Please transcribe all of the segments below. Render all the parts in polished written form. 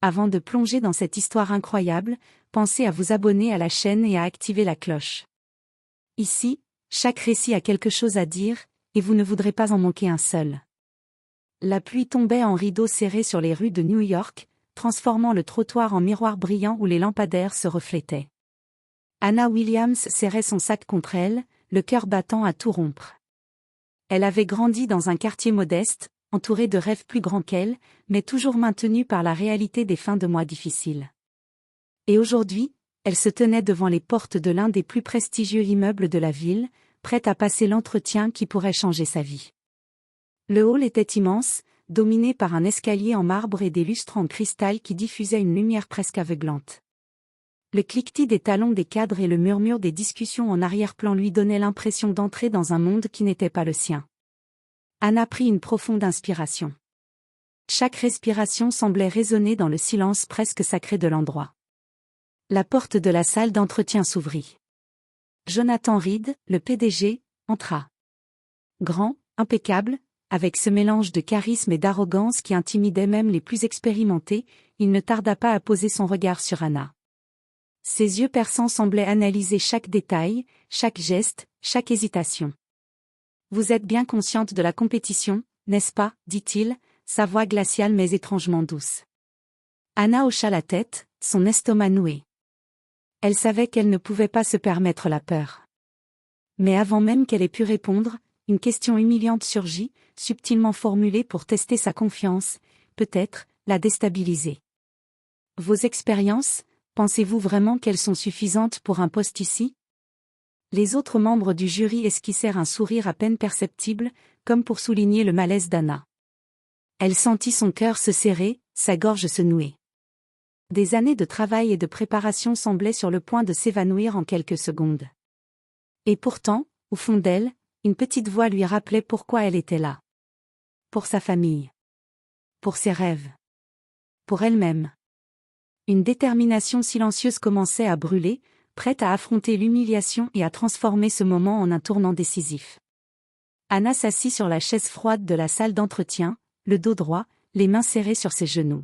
Avant de plonger dans cette histoire incroyable, pensez à vous abonner à la chaîne et à activer la cloche. Ici, chaque récit a quelque chose à dire, et vous ne voudrez pas en manquer un seul. La pluie tombait en rideaux serrés sur les rues de New York, transformant le trottoir en miroir brillant où les lampadaires se reflétaient. Anna Williams serrait son sac contre elle, le cœur battant à tout rompre. Elle avait grandi dans un quartier modeste, entourée de rêves plus grands qu'elle, mais toujours maintenue par la réalité des fins de mois difficiles. Et aujourd'hui, elle se tenait devant les portes de l'un des plus prestigieux immeubles de la ville, prête à passer l'entretien qui pourrait changer sa vie. Le hall était immense, dominé par un escalier en marbre et des lustres en cristal qui diffusaient une lumière presque aveuglante. Le cliquetis des talons des cadres et le murmure des discussions en arrière-plan lui donnaient l'impression d'entrer dans un monde qui n'était pas le sien. Anna prit une profonde inspiration. Chaque respiration semblait résonner dans le silence presque sacré de l'endroit. La porte de la salle d'entretien s'ouvrit. Jonathan Reed, le PDG, entra. Grand, impeccable, avec ce mélange de charisme et d'arrogance qui intimidait même les plus expérimentés, il ne tarda pas à poser son regard sur Anna. Ses yeux perçants semblaient analyser chaque détail, chaque geste, chaque hésitation. « Vous êtes bien consciente de la compétition, n'est-ce pas ?» dit-il, sa voix glaciale mais étrangement douce. Anna hocha la tête, son estomac noué. Elle savait qu'elle ne pouvait pas se permettre la peur. Mais avant même qu'elle ait pu répondre, une question humiliante surgit, subtilement formulée pour tester sa confiance, peut-être, la déstabiliser. « Vos expériences, pensez-vous vraiment qu'elles sont suffisantes pour un poste ici ?» Les autres membres du jury esquissèrent un sourire à peine perceptible, comme pour souligner le malaise d'Anna. Elle sentit son cœur se serrer, sa gorge se nouer. Des années de travail et de préparation semblaient sur le point de s'évanouir en quelques secondes. Et pourtant, au fond d'elle, une petite voix lui rappelait pourquoi elle était là. Pour sa famille. Pour ses rêves. Pour elle-même. Une détermination silencieuse commençait à brûler, prête à affronter l'humiliation et à transformer ce moment en un tournant décisif. Anna s'assit sur la chaise froide de la salle d'entretien, le dos droit, les mains serrées sur ses genoux.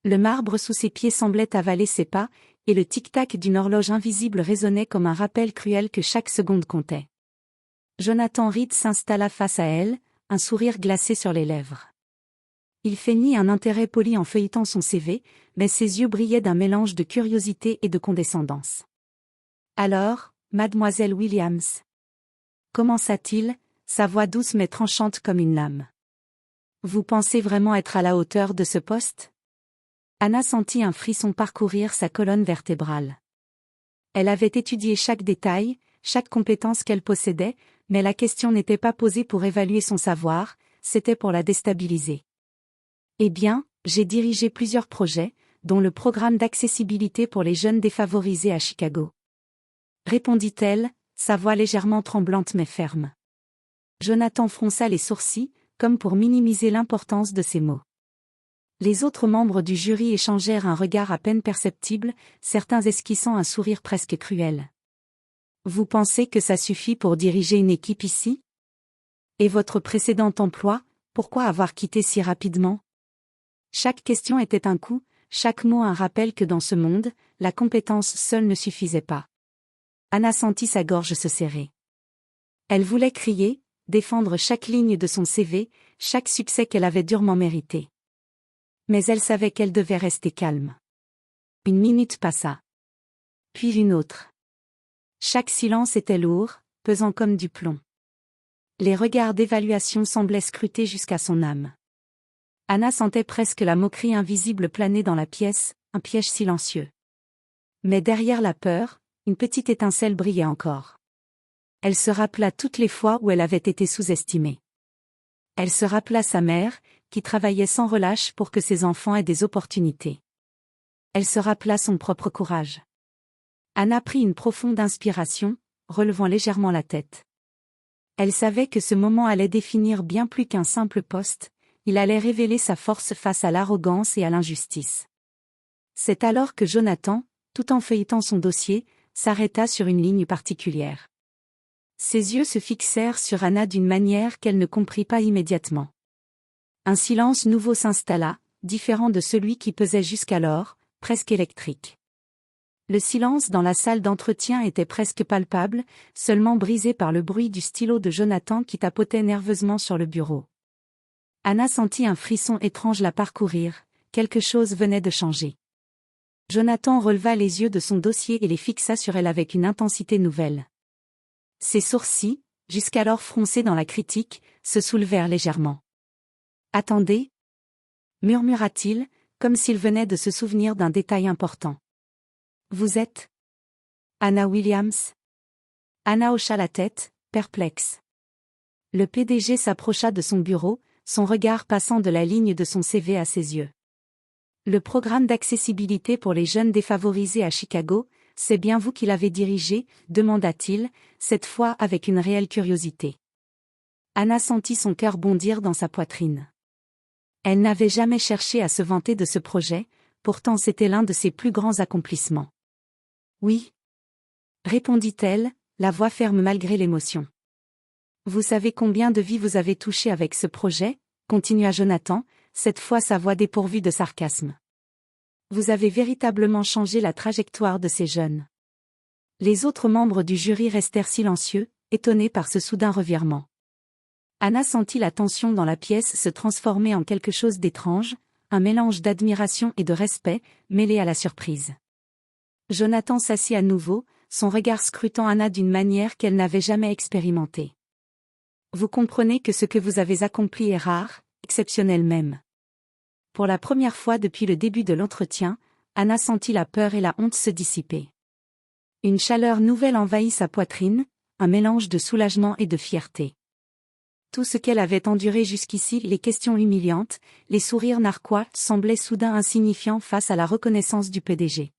Le marbre sous ses pieds semblait avaler ses pas, et le tic-tac d'une horloge invisible résonnait comme un rappel cruel que chaque seconde comptait. Jonathan Reed s'installa face à elle, un sourire glacé sur les lèvres. Il feignit un intérêt poli en feuilletant son CV, mais ses yeux brillaient d'un mélange de curiosité et de condescendance. « Alors, mademoiselle Williams ?» commença-t-il, sa voix douce mais tranchante comme une lame. « Vous pensez vraiment être à la hauteur de ce poste ?» Anna sentit un frisson parcourir sa colonne vertébrale. Elle avait étudié chaque détail, chaque compétence qu'elle possédait, mais la question n'était pas posée pour évaluer son savoir, c'était pour la déstabiliser. « Eh bien, j'ai dirigé plusieurs projets, dont le programme d'accessibilité pour les jeunes défavorisés à Chicago. » répondit-elle, sa voix légèrement tremblante mais ferme. Jonathan fronça les sourcils, comme pour minimiser l'importance de ces mots. Les autres membres du jury échangèrent un regard à peine perceptible, certains esquissant un sourire presque cruel. « Vous pensez que ça suffit pour diriger une équipe ici ? Et votre précédent emploi, pourquoi avoir quitté si rapidement ? » Chaque question était un coup, chaque mot un rappel que dans ce monde, la compétence seule ne suffisait pas. Anna sentit sa gorge se serrer. Elle voulait crier, défendre chaque ligne de son CV, chaque succès qu'elle avait durement mérité. Mais elle savait qu'elle devait rester calme. Une minute passa. Puis une autre. Chaque silence était lourd, pesant comme du plomb. Les regards d'évaluation semblaient scruter jusqu'à son âme. Anna sentait presque la moquerie invisible planer dans la pièce, un piège silencieux. Mais derrière la peur, une petite étincelle brillait encore. Elle se rappela toutes les fois où elle avait été sous-estimée. Elle se rappela sa mère, qui travaillait sans relâche pour que ses enfants aient des opportunités. Elle se rappela son propre courage. Anna prit une profonde inspiration, relevant légèrement la tête. Elle savait que ce moment allait définir bien plus qu'un simple poste, il allait révéler sa force face à l'arrogance et à l'injustice. C'est alors que Jonathan, tout en feuilletant son dossier, s'arrêta sur une ligne particulière. Ses yeux se fixèrent sur Anna d'une manière qu'elle ne comprit pas immédiatement. Un silence nouveau s'installa, différent de celui qui pesait jusqu'alors, presque électrique. Le silence dans la salle d'entretien était presque palpable, seulement brisé par le bruit du stylo de Jonathan qui tapotait nerveusement sur le bureau. Anna sentit un frisson étrange la parcourir, quelque chose venait de changer. Jonathan releva les yeux de son dossier et les fixa sur elle avec une intensité nouvelle. Ses sourcils, jusqu'alors froncés dans la critique, se soulevèrent légèrement. « Attendez » murmura-t-il, comme s'il venait de se souvenir d'un détail important. « Vous êtes Anna Williams ?» Anna hocha la tête, perplexe. Le PDG s'approcha de son bureau, son regard passant de la ligne de son CV à ses yeux. « Le programme d'accessibilité pour les jeunes défavorisés à Chicago, c'est bien vous qui l'avez dirigé ?» demanda-t-il, cette fois avec une réelle curiosité. Anna sentit son cœur bondir dans sa poitrine. Elle n'avait jamais cherché à se vanter de ce projet, pourtant c'était l'un de ses plus grands accomplissements. « Oui. » répondit-elle, la voix ferme malgré l'émotion. « Vous savez combien de vies vous avez touchées avec ce projet ?» continua Jonathan, cette fois sa voix dépourvue de sarcasme. « Vous avez véritablement changé la trajectoire de ces jeunes. » Les autres membres du jury restèrent silencieux, étonnés par ce soudain revirement. Anna sentit la tension dans la pièce se transformer en quelque chose d'étrange, un mélange d'admiration et de respect, mêlé à la surprise. Jonathan s'assit à nouveau, son regard scrutant Anna d'une manière qu'elle n'avait jamais expérimentée. « Vous comprenez que ce que vous avez accompli est rare, exceptionnel même. » Pour la première fois depuis le début de l'entretien, Anna sentit la peur et la honte se dissiper. Une chaleur nouvelle envahit sa poitrine, un mélange de soulagement et de fierté. Tout ce qu'elle avait enduré jusqu'ici, les questions humiliantes, les sourires narquois, semblaient soudain insignifiants face à la reconnaissance du PDG.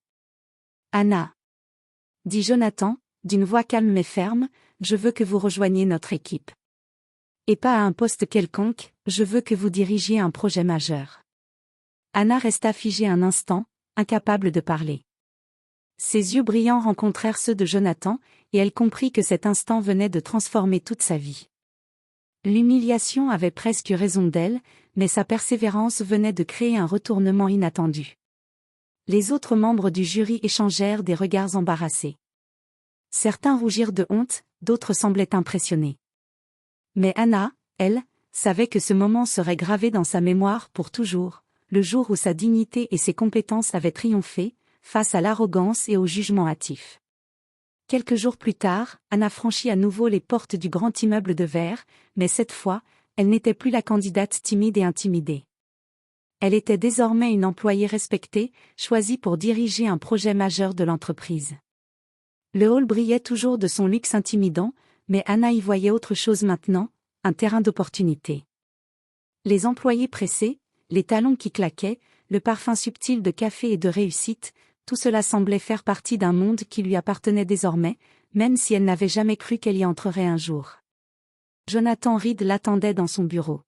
« Anna » dit Jonathan, d'une voix calme mais ferme, « je veux que vous rejoigniez notre équipe. Et pas à un poste quelconque, je veux que vous dirigiez un projet majeur. » Anna resta figée un instant, incapable de parler. Ses yeux brillants rencontrèrent ceux de Jonathan, et elle comprit que cet instant venait de transformer toute sa vie. L'humiliation avait presque raison d'elle, mais sa persévérance venait de créer un retournement inattendu. Les autres membres du jury échangèrent des regards embarrassés. Certains rougirent de honte, d'autres semblaient impressionnés. Mais Anna, elle, savait que ce moment serait gravé dans sa mémoire pour toujours, le jour où sa dignité et ses compétences avaient triomphé, face à l'arrogance et au jugement hâtif. Quelques jours plus tard, Anna franchit à nouveau les portes du grand immeuble de verre, mais cette fois, elle n'était plus la candidate timide et intimidée. Elle était désormais une employée respectée, choisie pour diriger un projet majeur de l'entreprise. Le hall brillait toujours de son luxe intimidant, mais Anna y voyait autre chose maintenant, un terrain d'opportunité. Les employés pressés, les talons qui claquaient, le parfum subtil de café et de réussite, tout cela semblait faire partie d'un monde qui lui appartenait désormais, même si elle n'avait jamais cru qu'elle y entrerait un jour. Jonathan Reed l'attendait dans son bureau.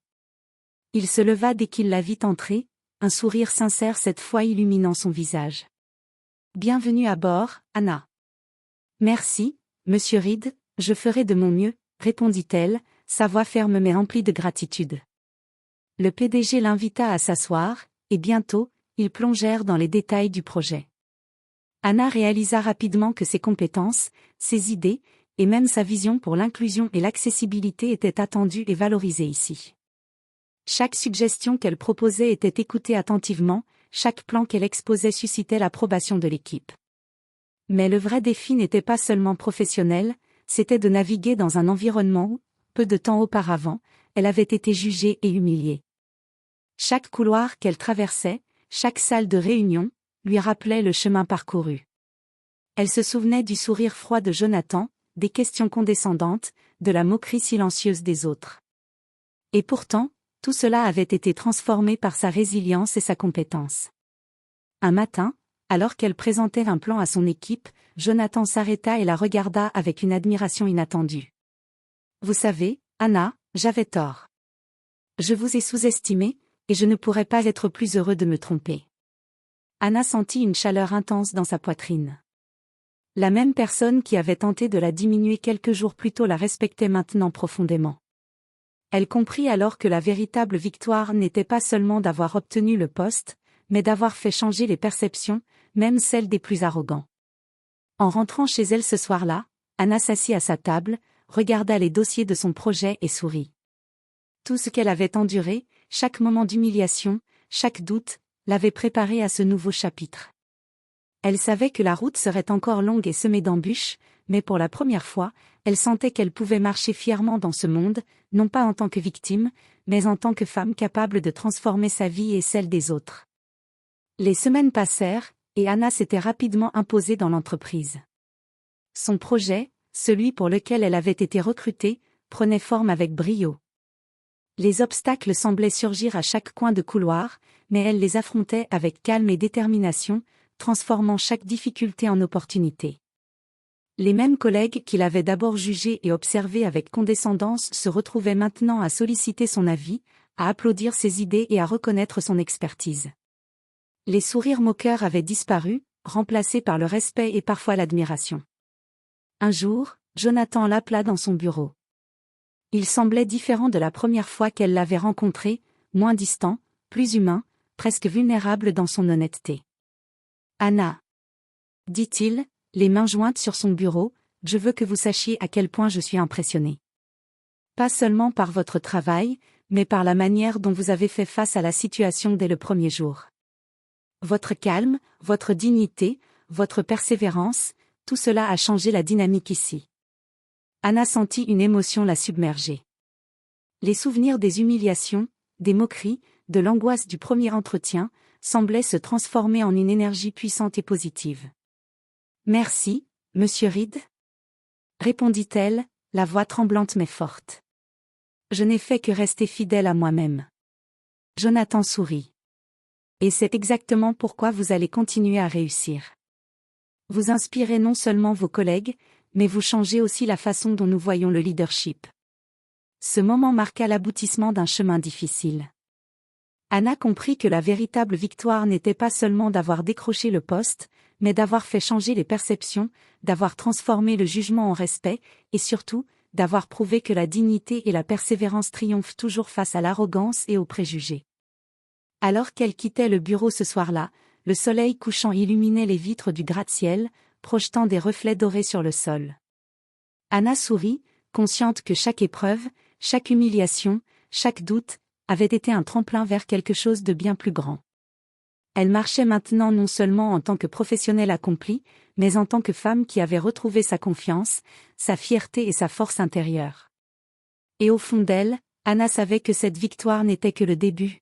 Il se leva dès qu'il la vit entrer, un sourire sincère cette fois illuminant son visage. « Bienvenue à bord, Anna. »« Merci, monsieur Reed, je ferai de mon mieux, » répondit-elle, sa voix ferme mais remplie de gratitude. Le PDG l'invita à s'asseoir, et bientôt, ils plongèrent dans les détails du projet. Anna réalisa rapidement que ses compétences, ses idées, et même sa vision pour l'inclusion et l'accessibilité étaient attendues et valorisées ici. Chaque suggestion qu'elle proposait était écoutée attentivement, chaque plan qu'elle exposait suscitait l'approbation de l'équipe. Mais le vrai défi n'était pas seulement professionnel, c'était de naviguer dans un environnement où, peu de temps auparavant, elle avait été jugée et humiliée. Chaque couloir qu'elle traversait, chaque salle de réunion, lui rappelait le chemin parcouru. Elle se souvenait du sourire froid de Jonathan, des questions condescendantes, de la moquerie silencieuse des autres. Et pourtant, tout cela avait été transformé par sa résilience et sa compétence. Un matin, alors qu'elle présentait un plan à son équipe, Jonathan s'arrêta et la regarda avec une admiration inattendue. « Vous savez, Anna, j'avais tort. Je vous ai sous-estimé, et je ne pourrais pas être plus heureux de me tromper. » Anna sentit une chaleur intense dans sa poitrine. La même personne qui avait tenté de la diminuer quelques jours plus tôt la respectait maintenant profondément. Elle comprit alors que la véritable victoire n'était pas seulement d'avoir obtenu le poste, mais d'avoir fait changer les perceptions, même celles des plus arrogants. En rentrant chez elle ce soir-là, Anna s'assit à sa table, regarda les dossiers de son projet et sourit. Tout ce qu'elle avait enduré, chaque moment d'humiliation, chaque doute, l'avait préparée à ce nouveau chapitre. Elle savait que la route serait encore longue et semée d'embûches, mais pour la première fois, elle sentait qu'elle pouvait marcher fièrement dans ce monde, non pas en tant que victime, mais en tant que femme capable de transformer sa vie et celle des autres. Les semaines passèrent, et Anna s'était rapidement imposée dans l'entreprise. Son projet, celui pour lequel elle avait été recrutée, prenait forme avec brio. Les obstacles semblaient surgir à chaque coin de couloir, mais elle les affrontait avec calme et détermination, transformant chaque difficulté en opportunité. Les mêmes collègues qui l'avaient d'abord jugée et observée avec condescendance se retrouvaient maintenant à solliciter son avis, à applaudir ses idées et à reconnaître son expertise. Les sourires moqueurs avaient disparu, remplacés par le respect et parfois l'admiration. Un jour, Jonathan l'appela dans son bureau. Il semblait différent de la première fois qu'elle l'avait rencontré, moins distant, plus humain, presque vulnérable dans son honnêteté. « Anna, dit-il, les mains jointes sur son bureau, je veux que vous sachiez à quel point je suis impressionné. Pas seulement par votre travail, mais par la manière dont vous avez fait face à la situation dès le premier jour. Votre calme, votre dignité, votre persévérance, tout cela a changé la dynamique ici. » Anna sentit une émotion la submerger. Les souvenirs des humiliations, des moqueries, de l'angoisse du premier entretien, semblaient se transformer en une énergie puissante et positive. « Merci, monsieur Reed » répondit-elle, la voix tremblante mais forte. « Je n'ai fait que rester fidèle à moi-même. » Jonathan sourit. « Et c'est exactement pourquoi vous allez continuer à réussir. Vous inspirez non seulement vos collègues, mais vous changez aussi la façon dont nous voyons le leadership. » Ce moment marqua l'aboutissement d'un chemin difficile. Anna comprit que la véritable victoire n'était pas seulement d'avoir décroché le poste, mais d'avoir fait changer les perceptions, d'avoir transformé le jugement en respect, et surtout, d'avoir prouvé que la dignité et la persévérance triomphent toujours face à l'arrogance et aux préjugés. Alors qu'elle quittait le bureau ce soir-là, le soleil couchant illuminait les vitres du gratte-ciel, projetant des reflets dorés sur le sol. Anna sourit, consciente que chaque épreuve, chaque humiliation, chaque doute, avait été un tremplin vers quelque chose de bien plus grand. Elle marchait maintenant non seulement en tant que professionnelle accomplie, mais en tant que femme qui avait retrouvé sa confiance, sa fierté et sa force intérieure. Et au fond d'elle, Anna savait que cette victoire n'était que le début,